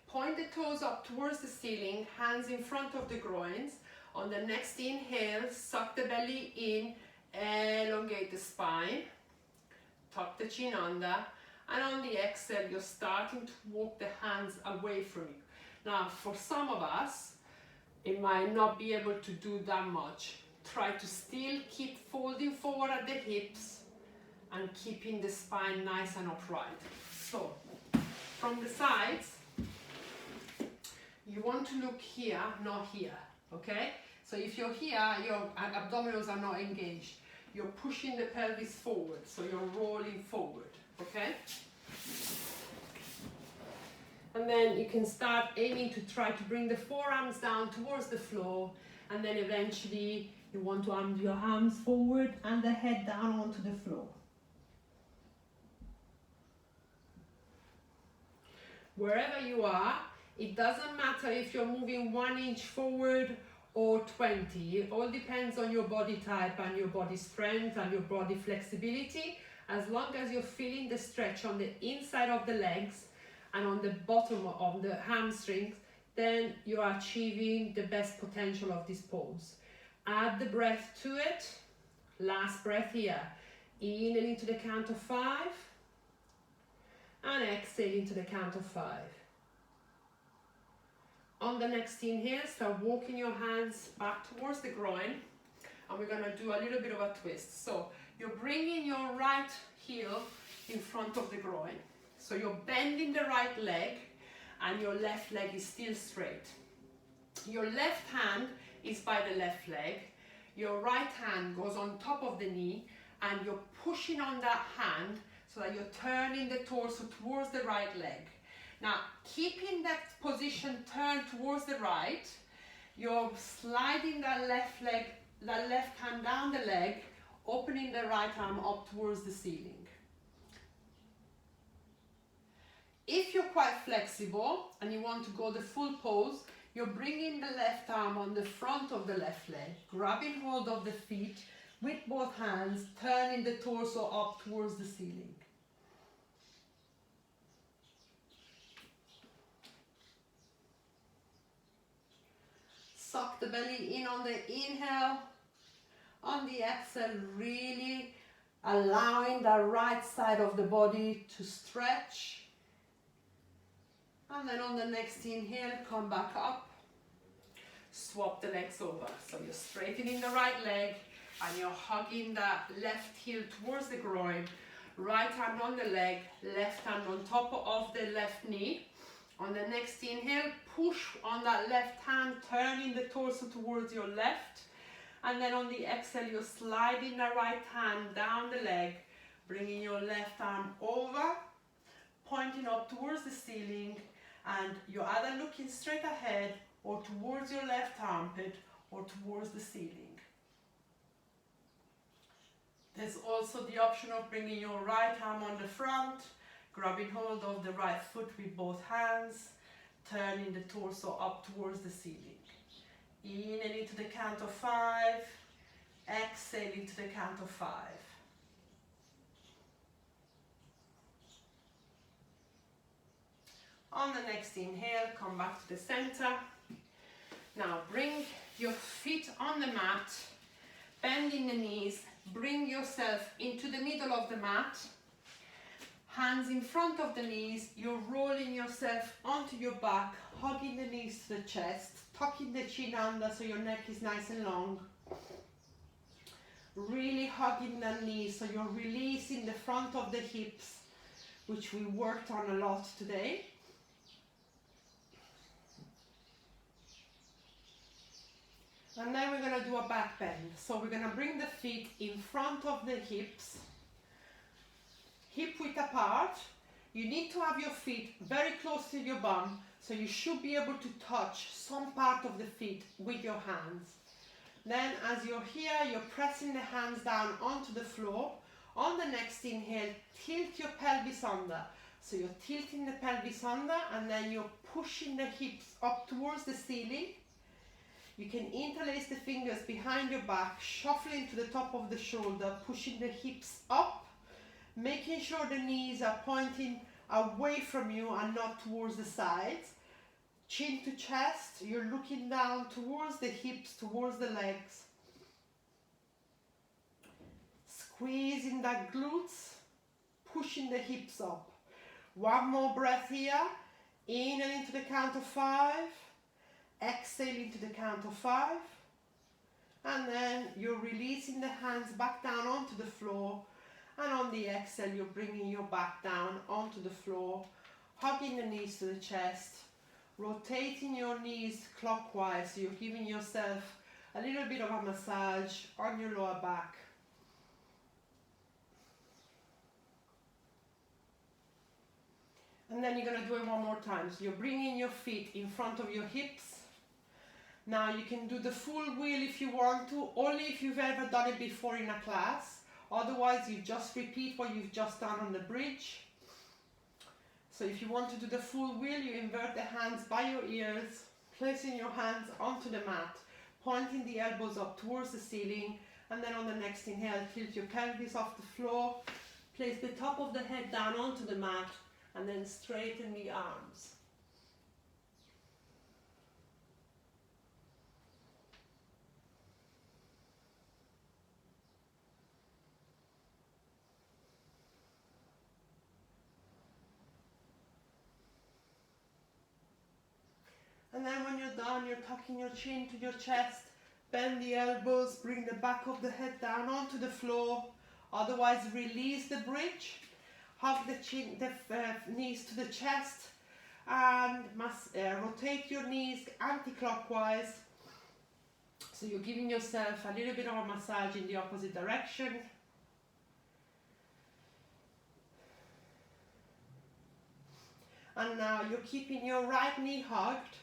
Point the toes up towards the ceiling, hands in front of the groins. On the next inhale, suck the belly in, elongate the spine, tuck the chin under, and on the exhale, you're starting to walk the hands away from you. Now, for some of us, it might not be able to do that much. Try to still keep folding forward at the hips and keeping the spine nice and upright. So, from the sides, you want to look here, not here. Okay, so if you're here, your abdominals are not engaged. You're pushing the pelvis forward, so you're rolling forward, okay? And then you can start aiming to try to bring the forearms down towards the floor, and then eventually you want to arm your arms forward and the head down onto the floor. Wherever you are, it doesn't matter if you're moving 1 inch forward or 20. It all depends on your body type and your body strength and your body flexibility. As long as you're feeling the stretch on the inside of the legs and on the bottom of the hamstrings, then you are achieving the best potential of this pose. Add the breath to it. Last breath here. Inhale into the count of 5 and exhale into the count of 5. On the next inhale, start walking your hands back towards the groin, and we're going to do a little bit of a twist. So you're bringing your right heel in front of the groin. So you're bending the right leg and your left leg is still straight. Your left hand is by the left leg. Your right hand goes on top of the knee and you're pushing on that hand so that you're turning the torso towards the right leg. Now, keeping that position turned towards the right, you're sliding that left leg, that left hand down the leg, opening the right arm up towards the ceiling. If you're quite flexible and you want to go the full pose, you're bringing the left arm on the front of the left leg, grabbing hold of the feet with both hands, turning the torso up towards the ceiling. Suck the belly in on the inhale. On the exhale, really allowing the right side of the body to stretch. And then on the next inhale, come back up. Swap the legs over. So you're straightening the right leg and you're hugging that left heel towards the groin. Right hand on the leg, left hand on top of the left knee. On the next inhale, push on that left hand, turning the torso towards your left. And then on the exhale, you're sliding the right hand down the leg, bringing your left arm over, pointing up towards the ceiling, and you're either looking straight ahead or towards your left armpit or towards the ceiling. There's also the option of bringing your right arm on the front, grabbing hold of the right foot with both hands, turning the torso up towards the ceiling. Inhale into the count of 5, Exhale into the count of 5. On the next inhale, come back to the center. Now bring your feet on the mat, bending the knees, bring yourself into the middle of the mat, hands in front of the knees, you're rolling yourself onto your back, hugging the knees to the chest, tucking the chin under so your neck is nice and long. Really hugging the knees so you're releasing the front of the hips, which we worked on a lot today. And then we're going to do a back bend. So we're going to bring the feet in front of the hips, hip width apart. You need to have your feet very close to your bum, so you should be able to touch some part of the feet with your hands. Then as you're here, you're pressing the hands down onto the floor. On the next inhale, tilt your pelvis under. So you're tilting the pelvis under and then you're pushing the hips up towards the ceiling. You can interlace the fingers behind your back, shuffling to the top of the shoulder, pushing the hips up, making sure the knees are pointing away from you and not towards the sides. Chin to chest, you're looking down towards the hips, towards the legs. Squeezing that glutes, pushing the hips up. One more breath here. In and into the count of 5. Exhale into the count of 5. And then you're releasing the hands back down onto the floor. And on the exhale, you're bringing your back down onto the floor, hugging the knees to the chest, rotating your knees clockwise, so you're giving yourself a little bit of a massage on your lower back. And then you're going to do it one more time. So you're bringing your feet in front of your hips. Now you can do the full wheel if you want to, only if you've ever done it before in a class. Otherwise, you just repeat what you've just done on the bridge. So if you want to do the full wheel, you invert the hands by your ears, placing your hands onto the mat, pointing the elbows up towards the ceiling, and then on the next inhale, tilt your pelvis off the floor, place the top of the head down onto the mat, and then straighten the arms. And then when you're done, you're tucking your chin to your chest, bend the elbows, bring the back of the head down onto the floor. Otherwise, release the bridge, hug the chin, the knees to the chest, and rotate your knees anti-clockwise. So you're giving yourself a little bit of a massage in the opposite direction. And now you're keeping your right knee hugged.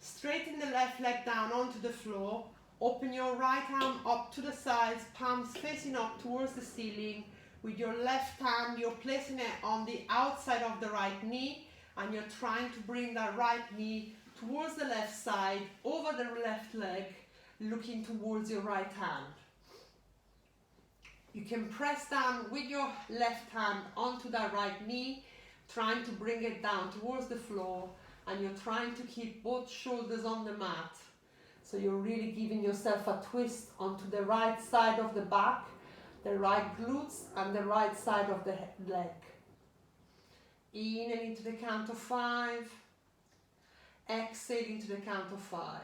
Straighten the left leg down onto the floor. Open your right arm up to the sides, palms facing up towards the ceiling. With your left hand, you're placing it on the outside of the right knee, and you're trying to bring that right knee towards the left side, over the left leg, looking towards your right hand. You can press down with your left hand onto that right knee, trying to bring it down towards the floor, and you're trying to keep both shoulders on the mat. So you're really giving yourself a twist onto the right side of the back, the right glutes, and the right side of the leg. In and into the count of 5. Exhale into the count of 5.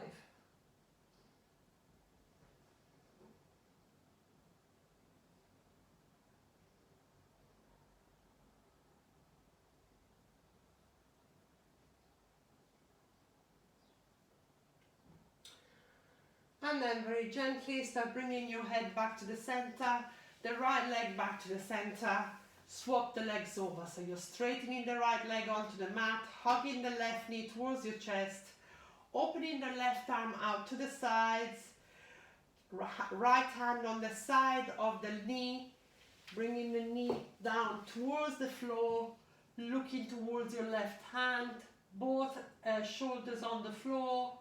And then very gently start bringing your head back to the center, the right leg back to the center. Swap the legs over, so you're straightening the right leg onto the mat, hugging the left knee towards your chest, opening the left arm out to the sides, right hand on the side of the knee, bringing the knee down towards the floor, looking towards your left hand, both shoulders on the floor.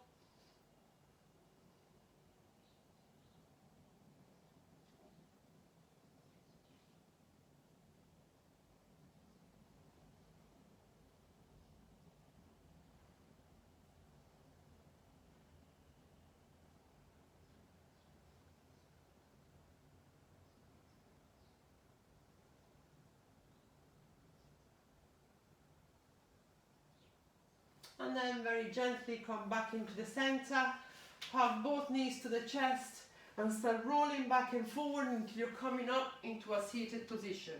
And then very gently come back into the center. Hug both knees to the chest and start rolling back and forward until you're coming up into a seated position.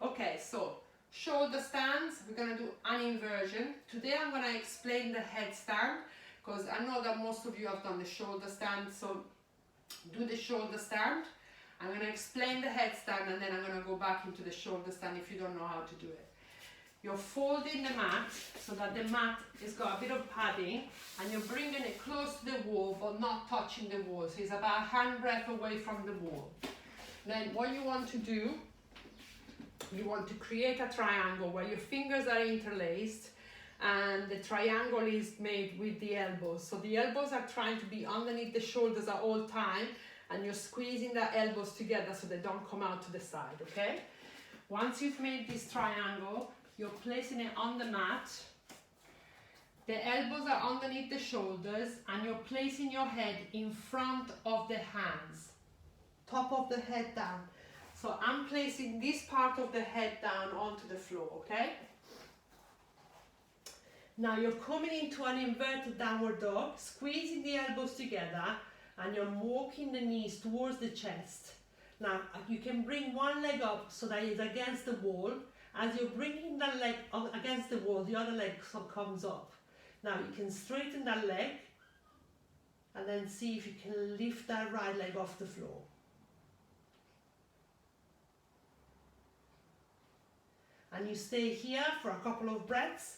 Okay, so shoulder stands, we're going to do an inversion. Today I'm going to explain the headstand because I know that most of you have done the shoulder stand, so do the shoulder stand. I'm going to explain the headstand and then I'm going to go back into the shoulder stand if you don't know how to do it. You're folding the mat so that the mat has got a bit of padding and you're bringing it close to the wall but not touching the wall. So it's about a handbreadth away from the wall. Then what you want to do, you want to create a triangle where your fingers are interlaced and the triangle is made with the elbows. So the elbows are trying to be underneath the shoulders at all time and you're squeezing the elbows together so they don't come out to the side, okay? Once you've made this triangle, you're placing it on the mat. The elbows are underneath the shoulders and you're placing your head in front of the hands. Top of the head down. So I'm placing this part of the head down onto the floor, okay? Now you're coming into an inverted downward dog, squeezing the elbows together and you're walking the knees towards the chest. Now you can bring one leg up so that it's against the wall. As you're bringing that leg up against the wall, the other leg comes up. Now you can straighten that leg and then see if you can lift that right leg off the floor. And you stay here for a couple of breaths.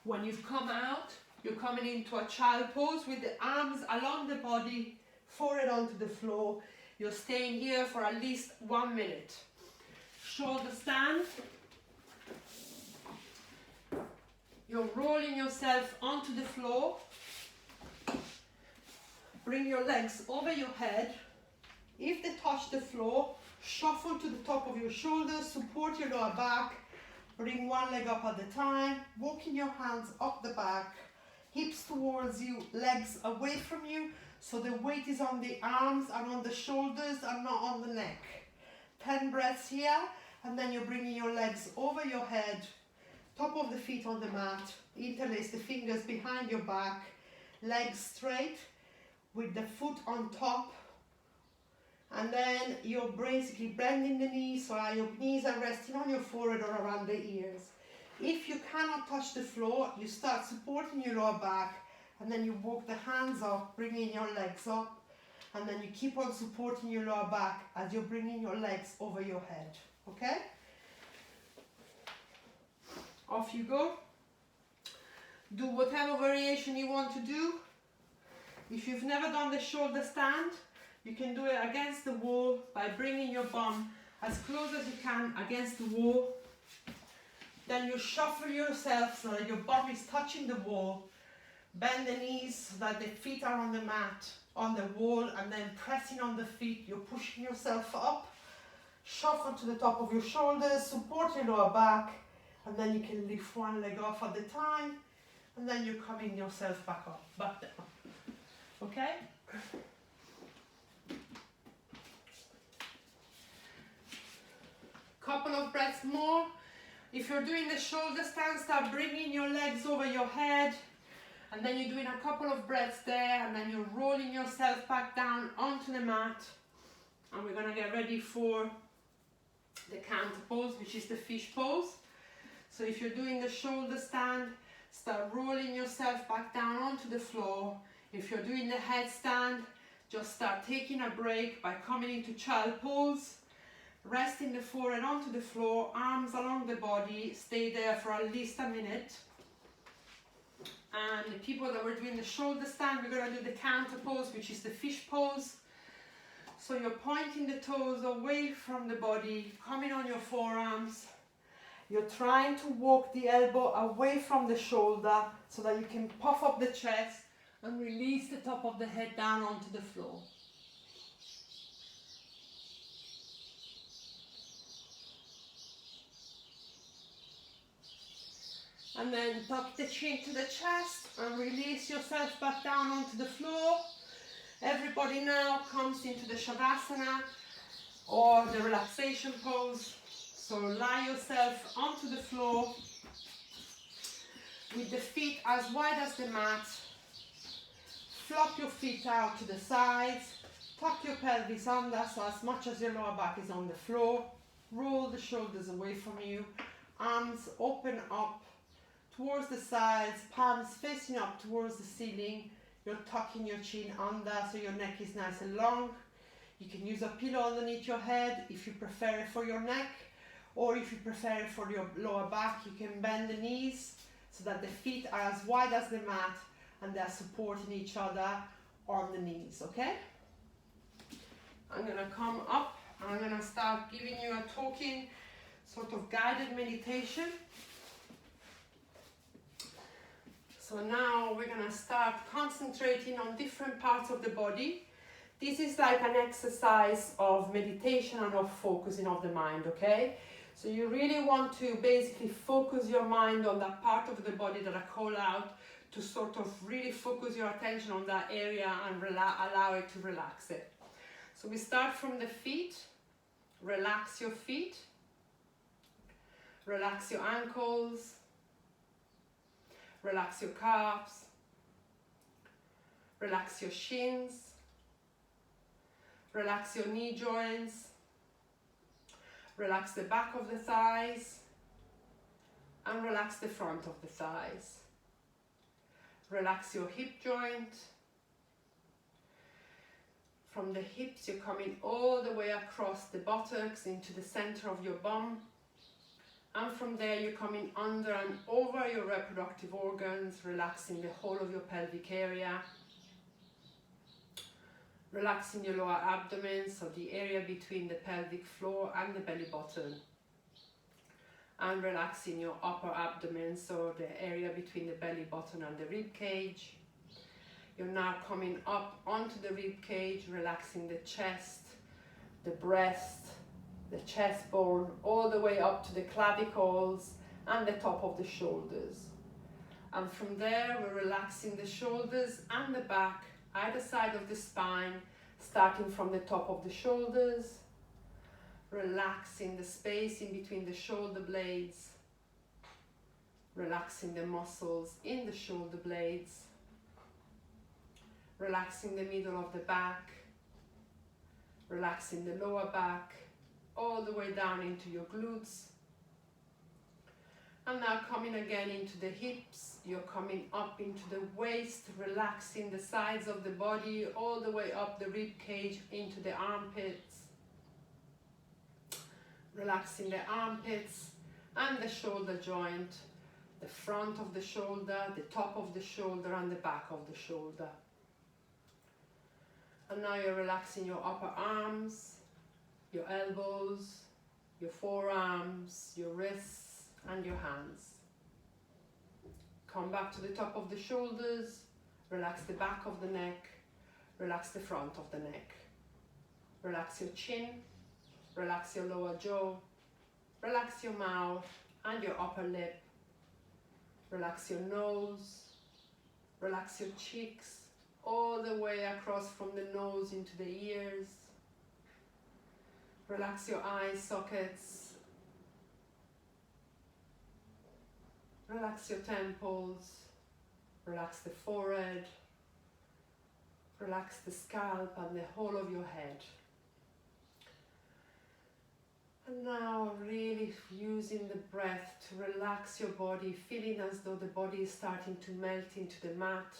When you've come out, you're coming into a child pose with the arms along the body, forehead onto the floor. You're staying here for at least 1 minute. Shoulder stand. You're rolling yourself onto the floor. Bring your legs over your head. If they touch the floor, shuffle to the top of your shoulders, support your lower back. Bring one leg up at a time, walking your hands up the back, hips towards you, legs away from you, so the weight is on the arms and on the shoulders and not on the neck. 10 breaths here, and then you're bringing your legs over your head, top of the feet on the mat, interlace the fingers behind your back, legs straight with the foot on top. And then you're basically bending the knees so your knees are resting on your forehead or around the ears. If you cannot touch the floor, you start supporting your lower back and then you walk the hands up, bringing your legs up, and then you keep on supporting your lower back as you're bringing your legs over your head, okay? Off you go. Do whatever variation you want to do. If you've never done the shoulder stand, you can do it against the wall by bringing your bum as close as you can against the wall. Then you shuffle yourself so that your bum is touching the wall. Bend the knees so that the feet are on the mat, on the wall, and then pressing on the feet. You're pushing yourself up. Shuffle to the top of your shoulders, support your lower back, and then you can lift one leg off at a time, and then you're coming yourself back up, back down. Okay? Couple of breaths more. If you're doing the shoulder stand, start bringing your legs over your head, and then you're doing a couple of breaths there, and then you're rolling yourself back down onto the mat, and we're going to get ready for the counter pose, which is the fish pose. So if you're doing the shoulder stand, start rolling yourself back down onto the floor. If you're doing the headstand, just start taking a break by coming into child pose. Resting the forehead onto the floor, arms along the body, stay there for at least a minute. And the people that were doing the shoulder stand, we're going to do the counter pose, which is the fish pose. So you're pointing the toes away from the body, coming on your forearms. You're trying to walk the elbow away from the shoulder so that you can puff up the chest and release the top of the head down onto the floor. And then tuck the chin to the chest and release yourself back down onto the floor. Everybody now comes into the Shavasana or the relaxation pose. So lie yourself onto the floor. with the feet as wide as the mat. Flop your feet out to the sides. Tuck your pelvis under so as much as your lower back is on the floor. Roll the shoulders away from you. Arms open up towards the sides, palms facing up towards the ceiling. You're tucking your chin under so your neck is nice and long. You can use a pillow underneath your head if you prefer it for your neck, or if you prefer it for your lower back, you can bend the knees so that the feet are as wide as the mat and they're supporting each other on the knees, okay? I'm gonna come up and I'm gonna start giving you a talking, sort of guided meditation. So now we're gonna start concentrating on different parts of the body. This is like an exercise of meditation and of focusing of the mind, okay? So you really want to basically focus your mind on that part of the body that I call out, to sort of really focus your attention on that area and allow it to relax it. So we start from the feet. Relax your feet. Relax your ankles. Relax your calves. Relax your shins. Relax your knee joints. Relax the back of the thighs. And relax the front of the thighs. Relax your hip joint. From the hips, you're coming all the way across the buttocks into the center of your bum. And from there, you're coming under and over your reproductive organs, relaxing the whole of your pelvic area. Relaxing your lower abdomen, so the area between the pelvic floor and the belly button. And relaxing your upper abdomen, so the area between the belly button and the rib cage. You're now coming up onto the rib cage, relaxing the chest, the breast, the chest bone, all the way up to the clavicles and the top of the shoulders. And from there, we're relaxing the shoulders and the back, either side of the spine, starting from the top of the shoulders, relaxing the space in between the shoulder blades, relaxing the muscles in the shoulder blades, relaxing the middle of the back, relaxing the lower back, all the way down into your glutes. And now coming again into the hips, you're coming up into the waist, relaxing the sides of the body, all the way up the rib cage into the armpits. Relaxing the armpits and the shoulder joint, the front of the shoulder, the top of the shoulder and the back of the shoulder. And now you're relaxing your upper arms, your elbows, your forearms, your wrists and your hands. Come back to the top of the shoulders, relax the back of the neck, relax the front of the neck. Relax your chin, relax your lower jaw, relax your mouth and your upper lip. Relax your nose, relax your cheeks, all the way across from the nose into the ears. Relax your eye sockets. Relax your temples. Relax the forehead. Relax the scalp and the whole of your head. And now really using the breath to relax your body, feeling as though the body is starting to melt into the mat,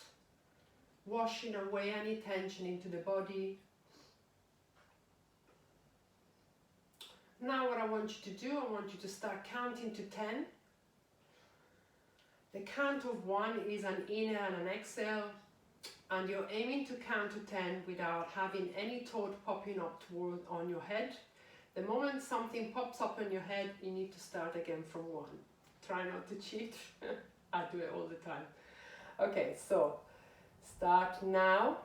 washing away any tension into the body. Now what I want you to do, I want you to start counting to 10. The count of 1 is an inhale and an exhale, and you're aiming to count to 10 without having any thought popping up on your head. The moment something pops up in your head, you need to start again from 1. Try not to cheat. I do it all the time. Okay, so start now.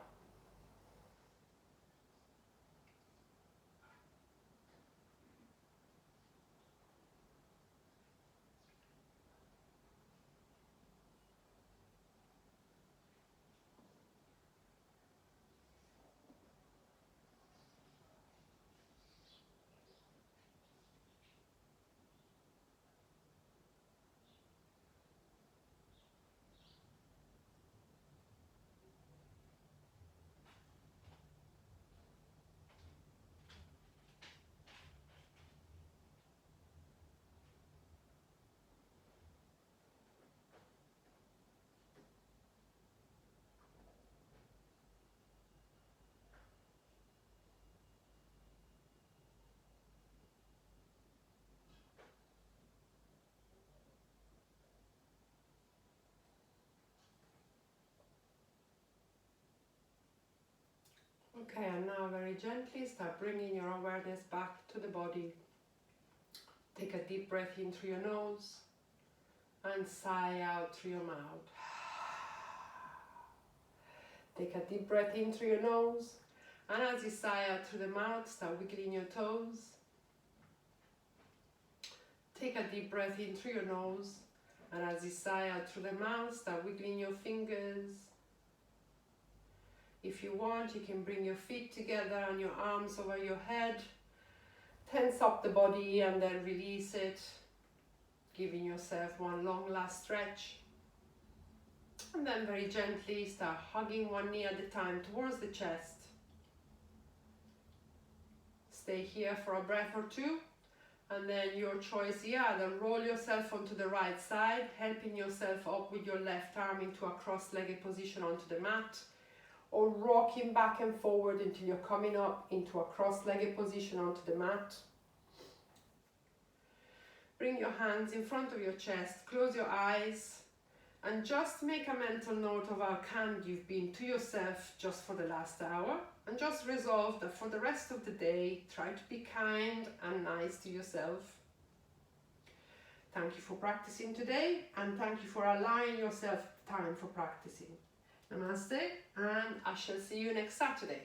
Okay, and now very gently start bringing your awareness back to the body. Take a deep breath in through your nose and sigh out through your mouth. Take a deep breath in through your nose, and as you sigh out through the mouth, start wiggling your toes. Take a deep breath in through your nose, and as you sigh out through the mouth, start wiggling your fingers. If you want, you can bring your feet together and your arms over your head. Tense up the body and then release it, giving yourself one long last stretch. And then very gently start hugging one knee at a time towards the chest. Stay here for a breath or two, and then your choice here, either roll yourself onto the right side, helping yourself up with your left arm into a cross-legged position onto the mat, or rocking back and forward until you're coming up into a cross-legged position onto the mat. Bring your hands in front of your chest, close your eyes, and just make a mental note of how kind you've been to yourself just for the last hour, and just resolve that for the rest of the day, try to be kind and nice to yourself. Thank you for practicing today, and thank you for allowing yourself time for practicing. Namaste, and I shall see you next Saturday.